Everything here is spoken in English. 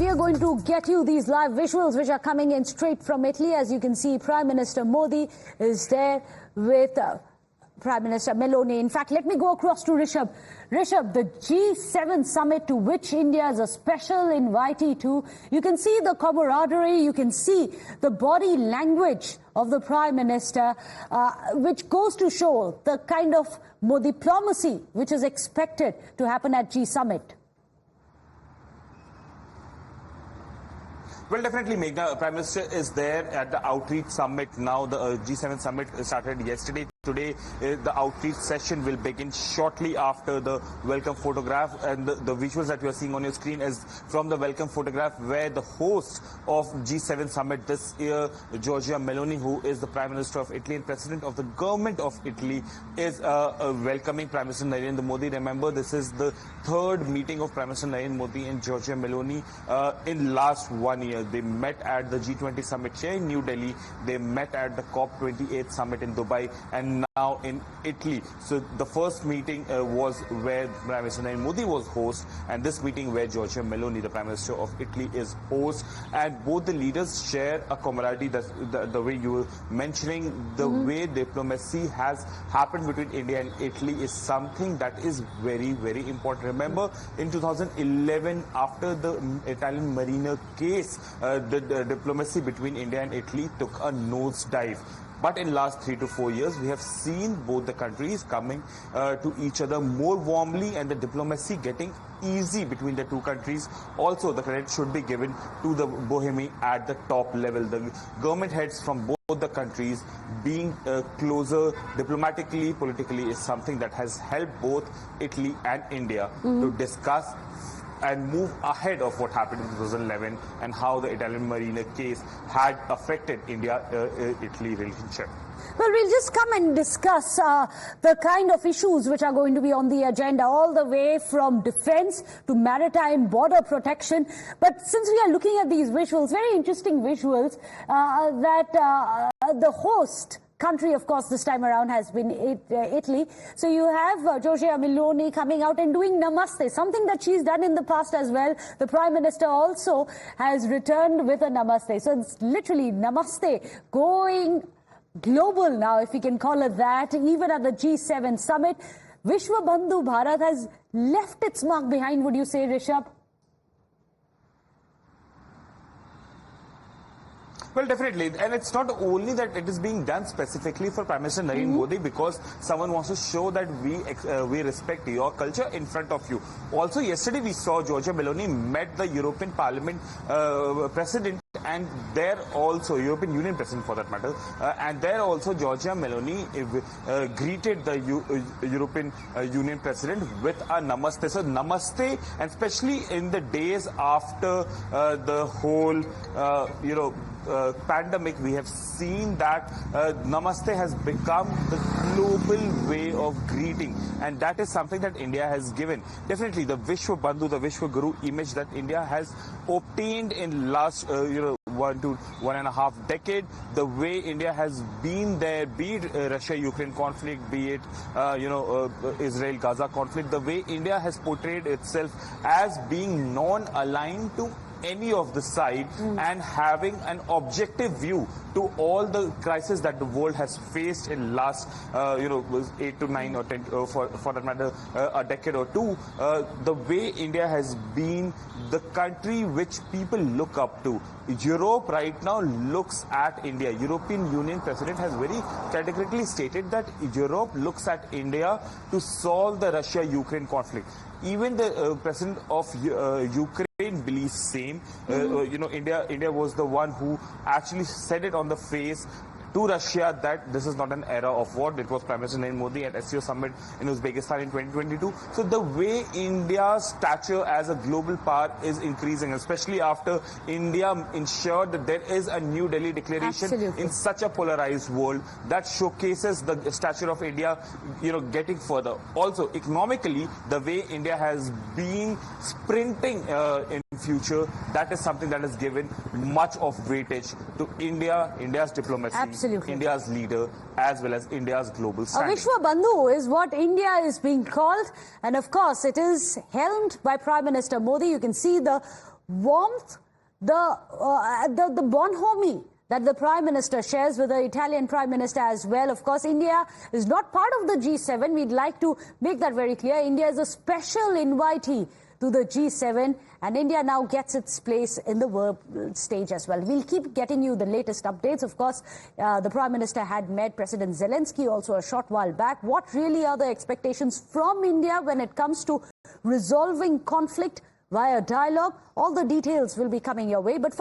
We are going to get you these live visuals which are coming in straight from Italy. As you can see, Prime Minister Modi is there with Prime Minister Meloni. In fact, let me go across to Rishabh. Rishabh, the G7 summit to which India is a special invitee to. You can see the camaraderie, you can see the body language of the Prime Minister, which goes to show the kind of diplomacy which is expected to happen at G summit. Well, definitely, Meghna. Prime Minister is there at the outreach summit now. The G7 summit started yesterday. Today, the outreach session will begin shortly after the welcome photograph, and the visuals that you are seeing on your screen is from the welcome photograph where the host of G7 summit this year, Giorgia Meloni, who is the Prime Minister of Italy and President of the government of Italy, is welcoming Prime Minister Narendra Modi. Remember, this is the third meeting of Prime Minister Narendra Modi and Giorgia Meloni in last 1 year. They met at the G20 summit here in New Delhi. They met at the COP28 summit in Dubai, and now in Italy. So the first meeting was where Prime Minister Narendra Modi was host, and this meeting where Giorgia Meloni, the Prime Minister of Italy, is host. And both the leaders share a camaraderie. The way you were mentioning, the way diplomacy has happened between India and Italy is something that is very, very important. Remember, in 2011, after the Italian mariner case, the diplomacy between India and Italy took a nosedive. But in last 3 to 4 years, we have seen both the countries coming to each other more warmly, and the diplomacy getting easy between the two countries. Also, the credit should be given to the Bohemi at the top level. The government heads from both the countries being closer diplomatically, politically, is something that has helped both Italy and India to discuss and move ahead of what happened in 2011 and how the Italian mariner case had affected India-Italy relationship. Well, we'll just come and discuss the kind of issues which are going to be on the agenda, all the way from defense to maritime border protection. But since we are looking at these visuals, very interesting visuals, that the host country, of course, this time around has been Italy. So you have Giorgia Meloni coming out and doing Namaste, something that she's done in the past as well. The Prime Minister also has returned with a Namaste. So it's literally Namaste going global now, if we can call it that, even at the G7 summit. Vishwa Bandhu Bharat has left its mark behind, would you say, Rishabh? Well, definitely. And it's not only that it is being done specifically for Prime Minister Narendra Modi because someone wants to show that we respect your culture in front of you. Also, yesterday we saw Giorgia Meloni met the European Parliament President, and there also, European Union President for that matter, and there also Giorgia Meloni greeted the European Union President with a Namaste. So Namaste, and especially in the days after the whole, pandemic, we have seen that Namaste has become the global way of greeting, and that is something that India has given. Definitely, the Vishwa Bandhu, the Vishwa Guru image that India has obtained in last 1 to 1.5 decade, the way India has been there, be it Russia-Ukraine conflict, be it Israel-Gaza conflict, the way India has portrayed itself as being non-aligned to any of the side and having an objective view to all the crises that the world has faced in last 8 to 9 or 10 for that matter a decade or two. The way India has been the country which people look up to. Europe right now looks at India. European Union President has very categorically stated that Europe looks at India to solve the Russia-Ukraine conflict. Even the president of Ukraine believes same. India was the one who actually said it on the face to Russia that this is not an era of war. It was Prime Minister Narendra Modi at SCO summit in Uzbekistan in 2022. So the way India's stature as a global power is increasing, especially after India ensured that there is a New Delhi declaration in such a polarized world that showcases the stature of India, getting further. Also, economically, the way India has been sprinting in future, that is something that has given much of weightage to India's diplomacy. Absolutely. India's leader, as well as India's global standing. Vishwa Bandhu is what India is being called, and of course it is helmed by Prime Minister Modi. You can see the warmth, the bonhomie that the Prime Minister shares with the Italian Prime Minister as well. Of course, India is not part of the G7. We'd like to make that very clear. India is a special invitee to the G7, and India now gets its place in the world stage as well. We'll keep getting you the latest updates. Of course, the Prime Minister had met President Zelensky also a short while back. What really are the expectations from India when it comes to resolving conflict via dialogue? All the details will be coming your way. But for